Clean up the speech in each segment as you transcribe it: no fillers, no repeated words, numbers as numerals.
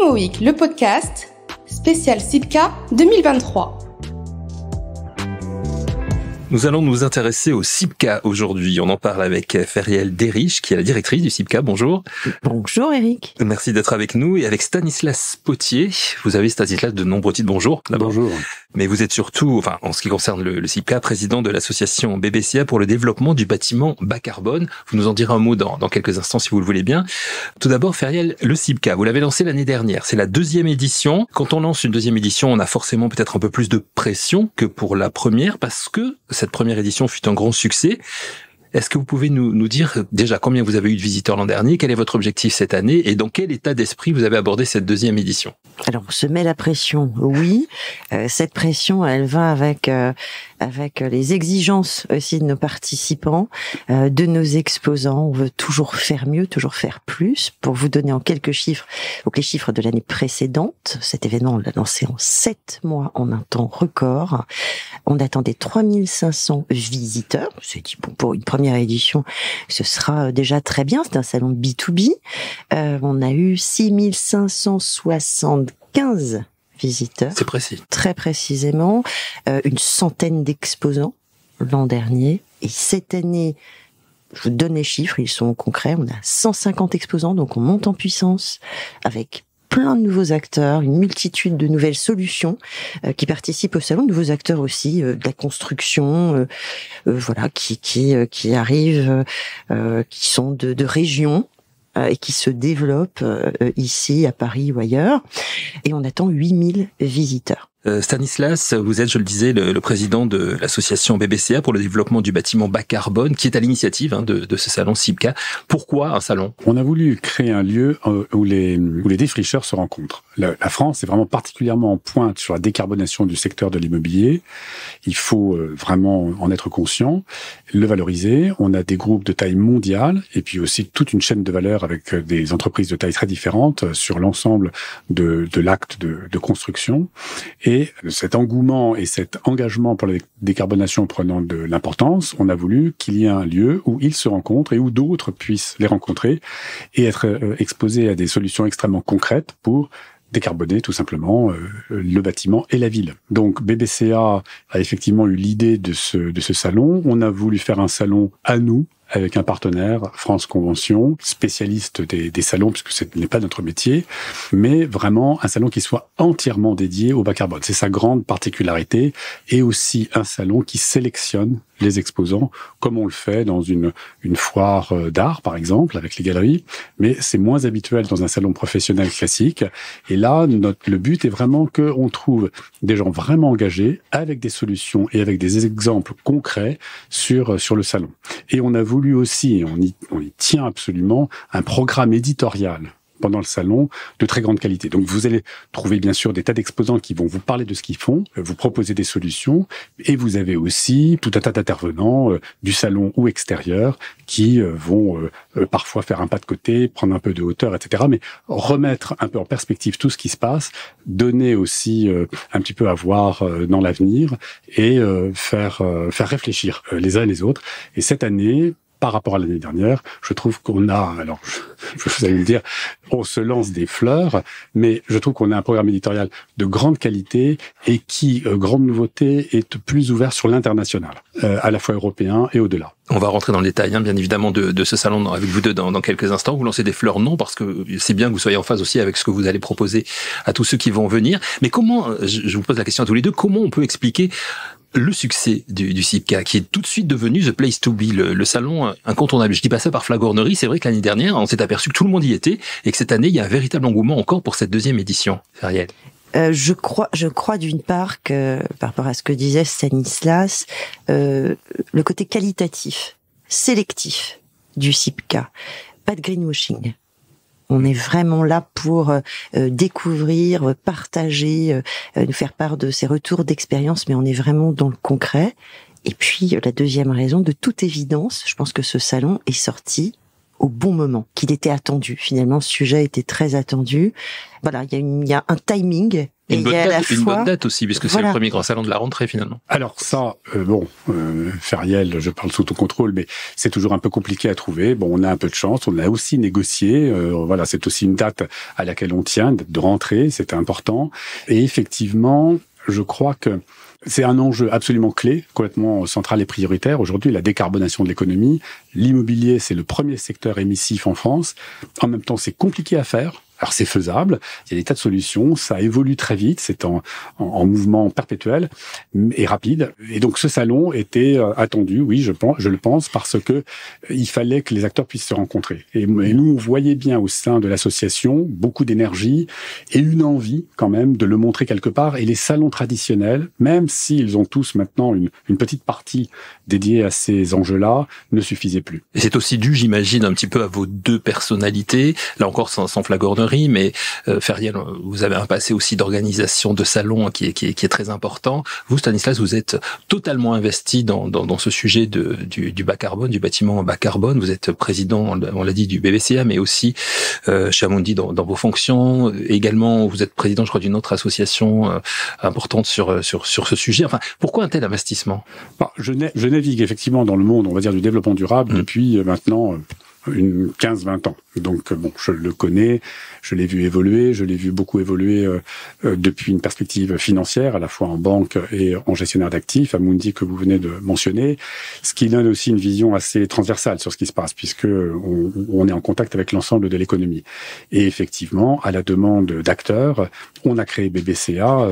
IMO Week, le podcast, spécial CIPCA 2023. Nous allons nous intéresser au CIPCA aujourd'hui. On en parle avec Feriel Derich, qui est la directrice du CIPCA. Bonjour. Bonjour Eric. Merci d'être avec nous. Et avec Stanislas Potier. Vous avez, Stanislas, de nombreux titres. Bonjour. Bonjour. Mais vous êtes surtout, en ce qui concerne le CIPCA, président de l'association BBCA pour le développement du bâtiment bas carbone. Vous nous en direz un mot dans quelques instants si vous le voulez bien. Tout d'abord, Feriel, le CIPCA, vous l'avez lancé l'année dernière. C'est la 2e édition. Quand on lance une 2e édition, on a forcément peut-être un peu plus de pression que pour la première parce que cette première édition fut un grand succès. Est-ce que vous pouvez nous dire déjà combien vous avez eu de visiteurs l'an dernier, quel est votre objectif cette année et dans quel état d'esprit vous avez abordé cette 2e édition? Alors, on se met la pression, oui. Cette pression, elle va avec les exigences aussi de nos participants, de nos exposants. On veut toujours faire mieux, toujours faire plus. Pour vous donner en quelques chiffres, donc les chiffres de l'année précédente, cet événement, on l'a lancé en 7 mois, en un temps record. On attendait 3500 visiteurs. C'est dit, bon, pour une première édition, ce sera déjà très bien. C'est un salon B2B. On a eu 6575 visiteurs. C'est précis. Très précisément. Une centaine d'exposants l'an dernier. Et cette année, je vous donne les chiffres, ils sont concrets. On a 150 exposants, donc on monte en puissance avec plein de nouveaux acteurs, une multitude de nouvelles solutions qui participent au salon, de nouveaux acteurs aussi de la construction, voilà, qui arrivent, qui sont de régions et qui se développent ici à Paris ou ailleurs. Et on attend 8000 visiteurs. Stanislas, vous êtes, je le disais, le président de l'association BBCA pour le développement du bâtiment bas carbone, qui est à l'initiative de ce salon CIPCA. Pourquoi un salon? On a voulu créer un lieu où les défricheurs se rencontrent. La France est vraiment particulièrement en pointe sur la décarbonation du secteur de l'immobilier. Il faut vraiment en être conscient, le valoriser. On a des groupes de taille mondiale et puis aussi toute une chaîne de valeur avec des entreprises de taille très différentes sur l'ensemble de l'acte de construction. Et cet engouement et cet engagement pour la décarbonation prenant de l'importance, on a voulu qu'il y ait un lieu où ils se rencontrent et où d'autres puissent les rencontrer et être exposés à des solutions extrêmement concrètes pour décarboner tout simplement le bâtiment et la ville. Donc BBCA a effectivement eu l'idée de ce salon. On a voulu faire un salon à nous, avec un partenaire, France Convention, spécialiste des salons, puisque ce n'est pas notre métier, mais vraiment un salon qui soit entièrement dédié au bas carbone. C'est sa grande particularité, et aussi un salon qui sélectionne les exposants, comme on le fait dans une foire d'art, par exemple, avec les galeries, mais c'est moins habituel dans un salon professionnel classique. Et là, le but est vraiment qu'on trouve des gens vraiment engagés, avec des solutions et avec des exemples concrets sur le salon. Et on a voulu aussi, et on y tient absolument, un programme éditorial pendant le salon de très grande qualité. Donc vous allez trouver bien sûr des tas d'exposants qui vont vous parler de ce qu'ils font, vous proposer des solutions, et vous avez aussi tout un tas d'intervenants du salon ou extérieur qui vont parfois faire un pas de côté, prendre un peu de hauteur, etc. Mais remettre un peu en perspective tout ce qui se passe, donner aussi un petit peu à voir dans l'avenir et faire réfléchir les uns et les autres. Et cette année, par rapport à l'année dernière, je trouve qu'on a, alors vous allez me dire, on se lance des fleurs, mais je trouve qu'on a un programme éditorial de grande qualité et qui, grande nouveauté, est plus ouvert sur l'international, à la fois européen et au-delà. On va rentrer dans le détail, bien évidemment, de ce salon avec vous deux dans quelques instants. Vous lancez des fleurs, non, parce que c'est bien que vous soyez en phase aussi avec ce que vous allez proposer à tous ceux qui vont venir. Mais comment, je vous pose la question à tous les deux, comment on peut expliquer le succès du CIPCA, qui est tout de suite devenu the place to be, le salon incontournable? Je dis pas ça par flagornerie, c'est vrai que l'année dernière, on s'est aperçu que tout le monde y était, et que cette année, il y a un véritable engouement encore pour cette 2e édition. Feriel. Je crois d'une part que, par rapport à ce que disait Stanislas, le côté qualitatif, sélectif du CIPCA, pas de greenwashing. On est vraiment là pour découvrir, partager, nous faire part de ces retours d'expérience, mais on est vraiment dans le concret. Et puis, la deuxième raison, de toute évidence, je pense que ce salon est sorti au bon moment, qu'il était attendu. Finalement, ce sujet était très attendu. Voilà, il y a un timing Et une bonne date aussi, puisque c'est le premier grand salon de la rentrée finalement. Alors ça, Feriel, je parle sous ton contrôle, mais c'est toujours un peu compliqué à trouver. Bon, on a un peu de chance, on a aussi négocié. Voilà, c'est aussi une date à laquelle on tient, de rentrée, c'est important. Et effectivement, je crois que c'est un enjeu absolument clé, complètement central et prioritaire. Aujourd'hui, la décarbonation de l'économie. L'immobilier, c'est le premier secteur émissif en France. En même temps, c'est compliqué à faire. Alors c'est faisable, il y a des tas de solutions, ça évolue très vite, c'est en mouvement perpétuel et rapide. Et donc ce salon était attendu, oui, je le pense, parce que il fallait que les acteurs puissent se rencontrer. Et nous, on voyait bien au sein de l'association beaucoup d'énergie et une envie quand même de le montrer quelque part. Et les salons traditionnels, même s'ils ont tous maintenant une petite partie dédiée à ces enjeux-là, ne suffisaient plus. Et c'est aussi dû, j'imagine, un petit peu à vos deux personnalités, là encore sans flagornerie, mais Feriel, vous avez un passé aussi d'organisation de salons qui est très important. Vous, Stanislas, vous êtes totalement investi dans ce sujet du bas carbone, du bâtiment bas carbone. Vous êtes président, on l'a dit, du BBCA, mais aussi chez Amundi dans vos fonctions. Également, vous êtes président, je crois, d'une autre association importante sur ce sujet. Enfin, pourquoi un tel investissement ? Je navigue effectivement dans le monde, on va dire, du développement durable depuis maintenant une 15-20 ans. Donc je le connais, je l'ai vu évoluer, je l'ai vu beaucoup évoluer depuis une perspective financière, à la fois en banque et en gestionnaire d'actifs, Amundi que vous venez de mentionner, ce qui donne aussi une vision assez transversale sur ce qui se passe, puisque on est en contact avec l'ensemble de l'économie. Et effectivement, à la demande d'acteurs, on a créé BBCA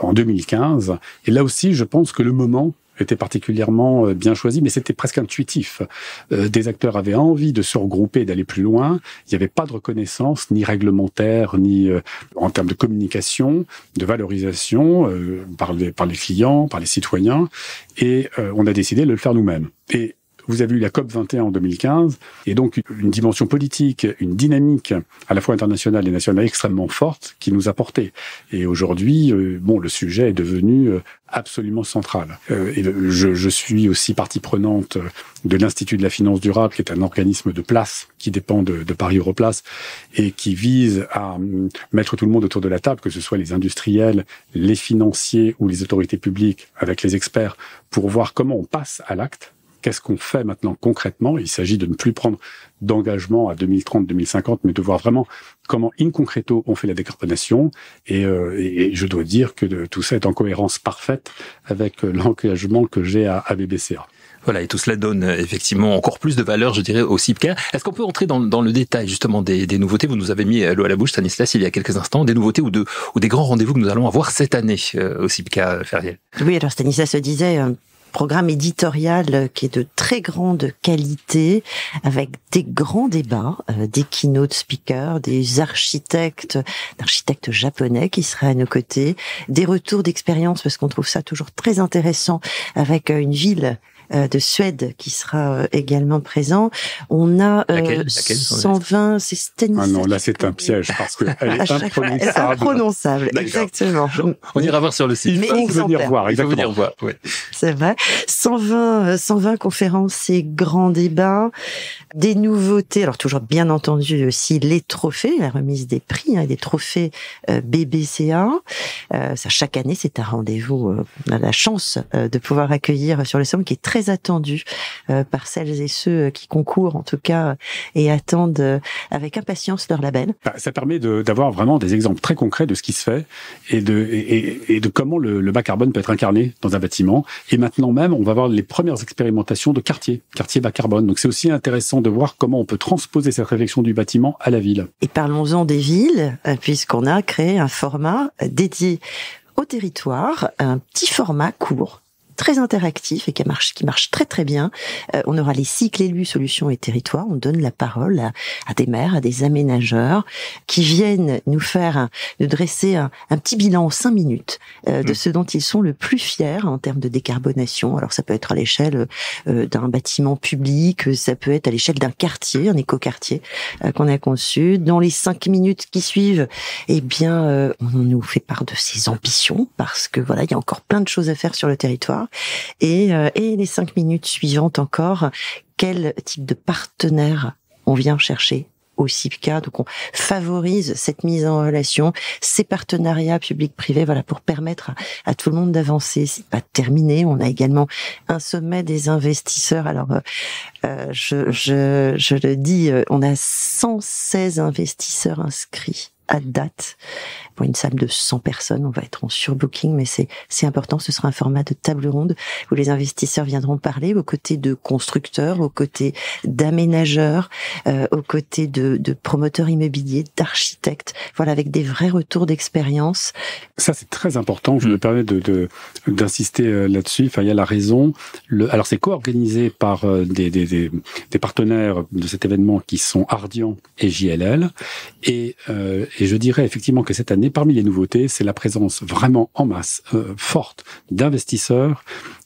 en 2015, et là aussi, je pense que le moment était particulièrement bien choisi, mais c'était presque intuitif. Des acteurs avaient envie de se regrouper, d'aller plus loin. Il n'y avait pas de reconnaissance, ni réglementaire, ni en termes de communication, de valorisation par les clients, par les citoyens. Et on a décidé de le faire nous-mêmes. Et vous avez eu la COP21 en 2015, et donc une dimension politique, une dynamique à la fois internationale et nationale extrêmement forte qui nous a portés. Et aujourd'hui, le sujet est devenu absolument central. Et je suis aussi partie prenante de l'Institut de la finance durable, qui est un organisme de place qui dépend de Paris Europlace et qui vise à mettre tout le monde autour de la table, que ce soit les industriels, les financiers ou les autorités publiques, avec les experts, pour voir comment on passe à l'acte. Qu'est-ce qu'on fait maintenant concrètement ? Il s'agit de ne plus prendre d'engagement à 2030-2050, mais de voir vraiment comment, in concreto, on fait la décarbonation. Et je dois dire que tout ça est en cohérence parfaite avec l'engagement que j'ai à BBCA. Voilà, et tout cela donne effectivement encore plus de valeur, je dirais, au CIPCA. Est-ce qu'on peut entrer dans le détail justement des nouveautés ? Vous nous avez mis l'eau à la bouche, Stanislas, il y a quelques instants, des nouveautés ou des grands rendez-vous que nous allons avoir cette année au CIPCA, Feriel. Oui, alors Stanislas se disait... programme éditorial qui est de très grande qualité, avec des grands débats, des keynote speakers, des architectes japonais qui seraient à nos côtés, des retours d'expérience, parce qu'on trouve ça toujours très intéressant, avec une ville de Suède qui sera également présent. On a laquelle 120, c'est Stanislas. Ah non, là c'est un piège parce que elle est imprononçable. Imprononçable, exactement. On ira voir sur le site. Mais il faut venir voir, exactement. Il faut venir voir, ouais. C'est vrai. 120 conférences et grands débats, des nouveautés. Alors toujours bien entendu aussi les trophées, la remise des prix et des trophées BBCA. Ça, chaque année, c'est un rendez-vous. On a la chance de pouvoir accueillir sur le salon qui est très attendu par celles et ceux qui concourent en tout cas et attendent avec impatience leur label. Ça permet d'avoir vraiment des exemples très concrets de ce qui se fait et de comment le bas carbone peut être incarné dans un bâtiment. Et maintenant même, on va voir les premières expérimentations de quartier bas carbone. Donc c'est aussi intéressant de voir comment on peut transposer cette réflexion du bâtiment à la ville. Et parlons-en des villes, puisqu'on a créé un format dédié au territoire, un petit format court, très interactif et qui marche très très bien. On aura les cycles élus, solutions et territoires. On donne la parole à des maires, à des aménageurs qui viennent nous dresser un petit bilan en 5 minutes de ce dont ils sont le plus fiers en termes de décarbonation. Alors ça peut être à l'échelle d'un bâtiment public, ça peut être à l'échelle d'un quartier, un écoquartier qu'on a conçu. Dans les 5 minutes qui suivent, on nous fait part de ses ambitions parce que voilà, il y a encore plein de choses à faire sur le territoire. Et les 5 minutes suivantes encore, quel type de partenaire on vient chercher au CIPCA. Donc on favorise cette mise en relation, ces partenariats public-privé, voilà, pour permettre à tout le monde d'avancer. C'est pas terminé. On a également un sommet des investisseurs. Alors je le dis, on a 116 investisseurs inscrits à date. Pour une salle de 100 personnes, on va être en surbooking, mais c'est important. Ce sera un format de table ronde où les investisseurs viendront parler aux côtés de constructeurs, aux côtés d'aménageurs, aux côtés de promoteurs immobiliers, d'architectes. Voilà, avec des vrais retours d'expérience. Ça, c'est très important. Je me permets d'insister là-dessus. Enfin, il y a la raison. Alors, c'est co-organisé par des partenaires de cet événement qui sont Ardian et JLL. Et je dirais effectivement que cette année, parmi les nouveautés, c'est la présence vraiment en masse, forte, d'investisseurs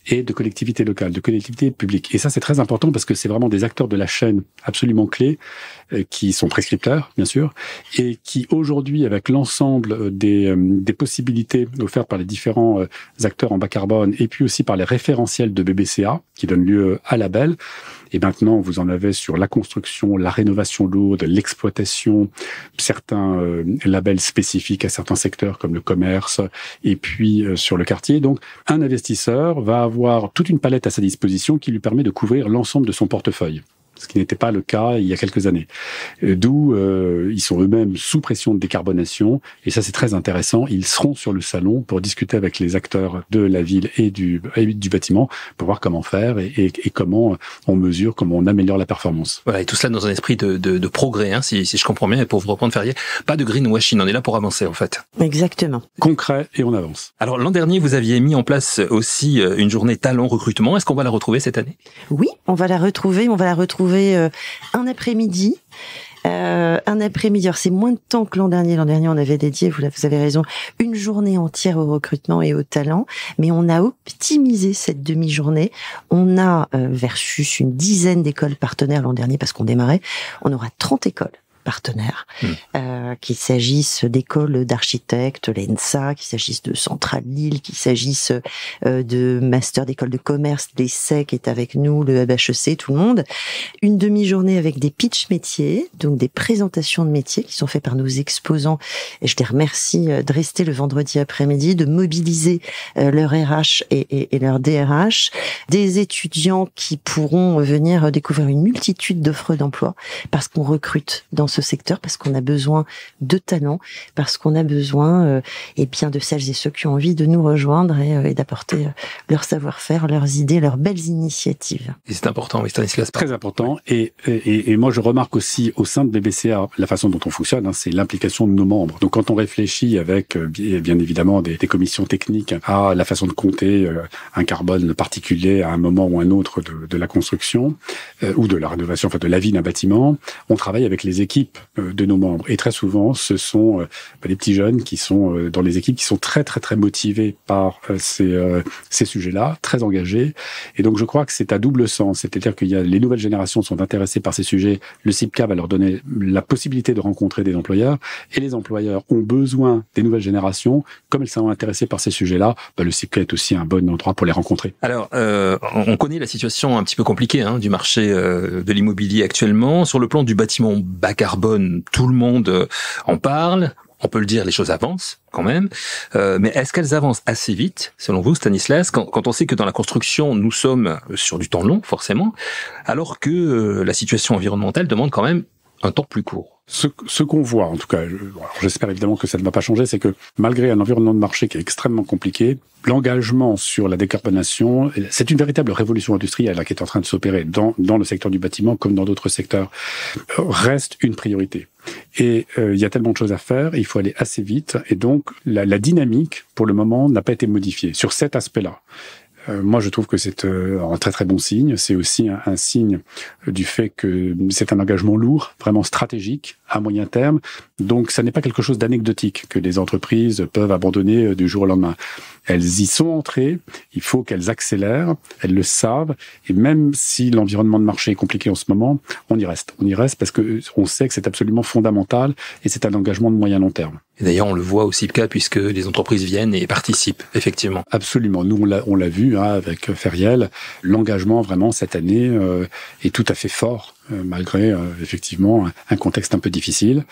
et de collectivités locales, de collectivités publiques. Et ça, c'est très important parce que c'est vraiment des acteurs de la chaîne absolument clés, qui sont prescripteurs, bien sûr, et qui aujourd'hui, avec l'ensemble des possibilités offertes par les différents acteurs en bas carbone, et puis aussi par les référentiels de BBCA, qui donnent lieu à label. Et maintenant, vous en avez sur la construction, la rénovation lourde, l'exploitation, certains labels spécifiques à certains secteurs comme le commerce, et puis sur le quartier. Donc, un investisseur va avoir toute une palette à sa disposition qui lui permet de couvrir l'ensemble de son portefeuille, ce qui n'était pas le cas il y a quelques années. D'où ils sont eux-mêmes sous pression de décarbonation, et ça c'est très intéressant. Ils seront sur le salon pour discuter avec les acteurs de la ville et du bâtiment pour voir comment faire et comment on mesure, comment on améliore la performance. Voilà, et tout cela dans un esprit de progrès, hein, si je comprends bien, et pour vous reprendre Ferriel, pas de greenwashing, on est là pour avancer en fait. Exactement. Concret et on avance. Alors l'an dernier, vous aviez mis en place aussi une journée talent recrutement, est-ce qu'on va la retrouver cette année ? Oui, on va la retrouver un après-midi. Alors c'est moins de temps que l'an dernier. L'an dernier, on avait dédié, vous avez raison, une journée entière au recrutement et au talent, mais on a optimisé cette demi-journée. On a versus une dizaine d'écoles partenaires l'an dernier, parce qu'on démarrait, on aura 30 écoles partenaires, qu'il s'agisse d'écoles d'architectes, l'ENSA, qu'il s'agisse de Centrale Lille, qu'il s'agisse de master d'école de commerce, l'ESSEC qui est avec nous, le HEC, tout le monde. Une demi-journée avec des pitch métiers, donc des présentations de métiers qui sont faits par nos exposants. Et je les remercie de rester le vendredi après-midi, de mobiliser leur RH et leur DRH, des étudiants qui pourront venir découvrir une multitude d'offres d'emploi parce qu'on recrute dans ce secteur, parce qu'on a besoin de talents, parce qu'on a besoin de celles et ceux qui ont envie de nous rejoindre et d'apporter leur savoir-faire, leurs idées, leurs belles initiatives. Et c'est important, oui, Stanislas. Très important. Et moi, je remarque aussi au sein de BBCA, la façon dont on fonctionne, hein, c'est l'implication de nos membres. Donc, quand on réfléchit avec, bien évidemment, des commissions techniques à la façon de compter un carbone particulier à un moment ou un autre de la construction ou de la rénovation, enfin de la vie d'un bâtiment, on travaille avec les équipes de nos membres. Et très souvent, ce sont les petits jeunes qui sont dans les équipes qui sont très, très, très motivés par ces sujets-là, très engagés. Et donc, je crois que c'est à double sens. C'est-à-dire qu'il y a les nouvelles générations sont intéressées par ces sujets. Le CIPCA va leur donner la possibilité de rencontrer des employeurs. Et les employeurs ont besoin des nouvelles générations. Comme elles sont intéressées par ces sujets-là, le CIPCA est aussi un bon endroit pour les rencontrer. Alors, on connaît la situation un petit peu compliquée du marché de l'immobilier actuellement. Sur le plan du bâtiment bas carbone, tout le monde en parle. On peut le dire, les choses avancent quand même. Mais est-ce qu'elles avancent assez vite, selon vous, Stanislas, quand on sait que dans la construction, nous sommes sur du temps long, forcément, alors que la situation environnementale demande quand même un temps plus court? Ce qu'on voit, en tout cas, j'espère évidemment que ça ne va pas changer, c'est que malgré un environnement de marché qui est extrêmement compliqué, l'engagement sur la décarbonation, c'est une véritable révolution industrielle qui est en train de s'opérer dans le secteur du bâtiment comme dans d'autres secteurs, reste une priorité. Et il y a tellement de choses à faire, il faut aller assez vite, et donc la dynamique, pour le moment, n'a pas été modifiée sur cet aspect-là. Moi, je trouve que c'est un très très bon signe. C'est aussi un signe du fait que c'est un engagement lourd, vraiment stratégique, à moyen terme. Donc, ça n'est pas quelque chose d'anecdotique que les entreprises peuvent abandonner du jour au lendemain. Elles y sont entrées, il faut qu'elles accélèrent, elles le savent, et même si l'environnement de marché est compliqué en ce moment, on y reste. On y reste parce que on sait que c'est absolument fondamental et c'est un engagement de moyen long terme. Et d'ailleurs, on le voit au CIPCA puisque les entreprises viennent et participent, effectivement. Absolument. Nous, on l'a vu avec Ferriel. L'engagement, vraiment, cette année, est tout à fait fort malgré effectivement un contexte un peu difficile.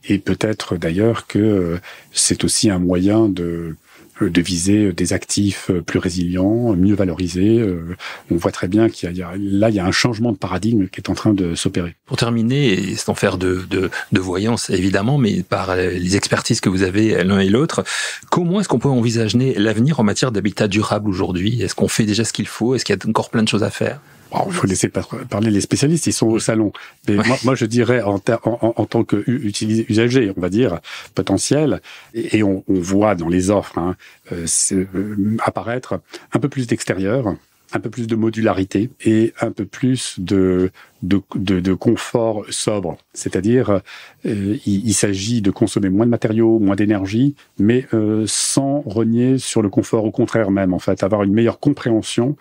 Et peut-être d'ailleurs que c'est aussi un moyen de viser des actifs plus résilients, mieux valorisés. On voit très bien qu'il y a un changement de paradigme qui est en train de s'opérer. Pour terminer, et sans faire de voyance évidemment, mais par les expertises que vous avez l'un et l'autre, comment est-ce qu'on peut envisager l'avenir en matière d'habitat durable aujourd'hui ? Est-ce qu'on fait déjà ce qu'il faut ? Est-ce qu'il y a encore plein de choses à faire ? Il faut laisser parler les spécialistes, ils sont au salon. Mais ouais. moi, je dirais en tant que usager, on va dire, potentiel, et on voit dans les offres apparaître un peu plus d'extérieur, un peu plus de modularité et un peu plus de confort sobre. C'est-à-dire, il s'agit de consommer moins de matériaux, moins d'énergie, mais sans renier sur le confort, au contraire même, en fait, avoir une meilleure compréhension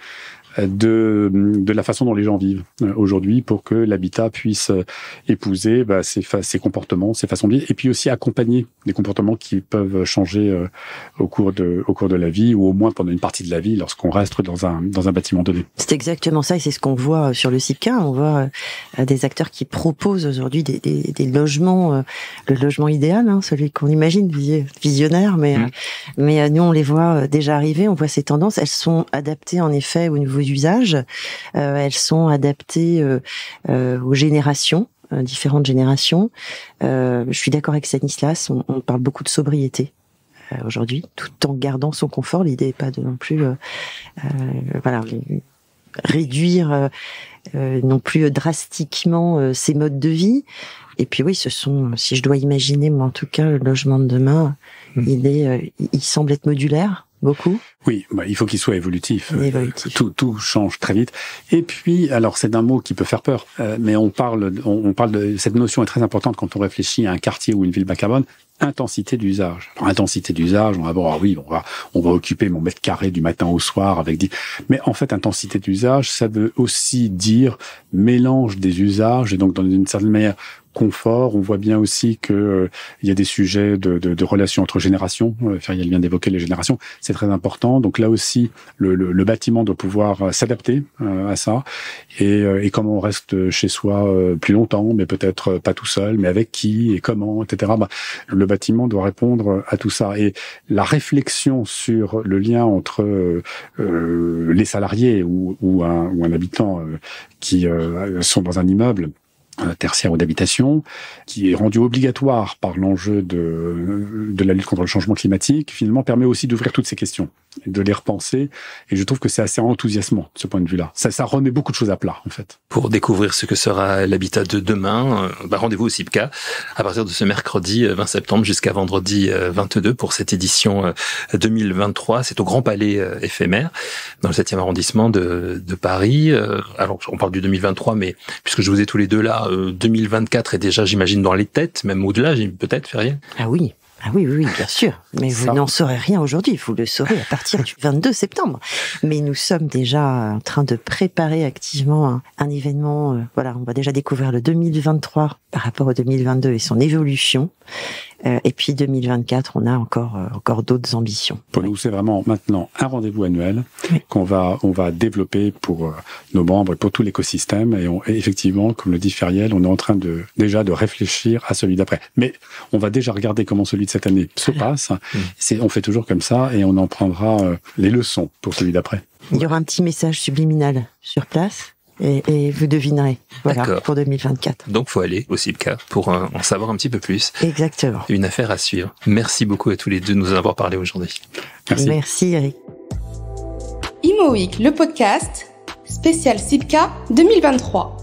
de la façon dont les gens vivent aujourd'hui pour que l'habitat puisse épouser ces comportements, ces façons de vivre, et puis aussi accompagner des comportements qui peuvent changer au cours de la vie, ou au moins pendant une partie de la vie lorsqu'on reste dans un bâtiment donné. C'est exactement ça, et c'est ce qu'on voit sur le CIPCA. On voit des acteurs qui proposent aujourd'hui des logements, le logement idéal, celui qu'on imagine visionnaire, mais nous on les voit déjà arriver, on voit ces tendances. Elles sont adaptées en effet au niveau d'usage, elles sont adaptées aux générations, différentes générations. Je suis d'accord avec Stanislas, on parle beaucoup de sobriété aujourd'hui, tout en gardant son confort. L'idée n'est pas de non plus réduire non plus drastiquement ces modes de vie. Et puis oui, si je dois imaginer, moi en tout cas, le logement de demain, il semble être modulaire. Beaucoup. Oui, il faut qu'il soit évolutif. Tout change très vite. Et puis, alors c'est un mot qui peut faire peur, mais on parle de cette notion est très importante quand on réfléchit à un quartier ou une ville bas carbone. Intensité d'usage. Alors, intensité d'usage, on va occuper mon mètre carré du matin au soir mais en fait, intensité d'usage, ça veut aussi dire mélange des usages et donc dans une certaine manière confort. On voit bien aussi que il y a des sujets de relations entre générations. Feriel vient d'évoquer les générations. C'est très important. Donc là aussi, le bâtiment doit pouvoir s'adapter à ça. Et comment on reste chez soi plus longtemps, mais peut-être pas tout seul, mais avec qui et comment, etc. Le bâtiment doit répondre à tout ça. Et la réflexion sur le lien entre les salariés ou un habitant qui sont dans un immeuble tertiaire ou d'habitation, qui est rendu obligatoire par l'enjeu de la lutte contre le changement climatique, finalement permet aussi d'ouvrir toutes ces questions, de les repenser, et je trouve que c'est assez enthousiasmant de ce point de vue-là. Ça remet beaucoup de choses à plat, en fait. Pour découvrir ce que sera l'habitat de demain, rendez-vous au CIPCA à partir de ce mercredi 20 septembre jusqu'à vendredi 22 pour cette édition 2023. C'est au Grand Palais éphémère, dans le 7e arrondissement de Paris. Alors, on parle du 2023, mais puisque je vous ai tous les deux là, 2024 est déjà, j'imagine, dans les têtes, même au-delà, peut-être, Feriel ? Ah oui, bien sûr. Mais vous n'en saurez rien aujourd'hui, vous le saurez à partir du 22 septembre. Mais nous sommes déjà en train de préparer activement un événement. On va déjà découvrir le 2023 par rapport au 2022 et son évolution. Et puis 2024, on a encore d'autres ambitions. Pour nous, c'est vraiment maintenant un rendez-vous annuel qu'on va développer pour nos membres et pour tout l'écosystème. Et effectivement, comme le dit Feriel, on est en train déjà de réfléchir à celui d'après. Mais on va déjà regarder comment celui de cette année se passe. On fait toujours comme ça et on en prendra les leçons pour celui d'après. Il y aura un petit message subliminal sur place. Et vous devinerez, pour 2024. Donc, faut aller au CIPCA pour en savoir un petit peu plus. Exactement. Une affaire à suivre. Merci beaucoup à tous les deux de nous en avoir parlé aujourd'hui. Merci Eric. Imo Week, le podcast spécial CIPCA 2023.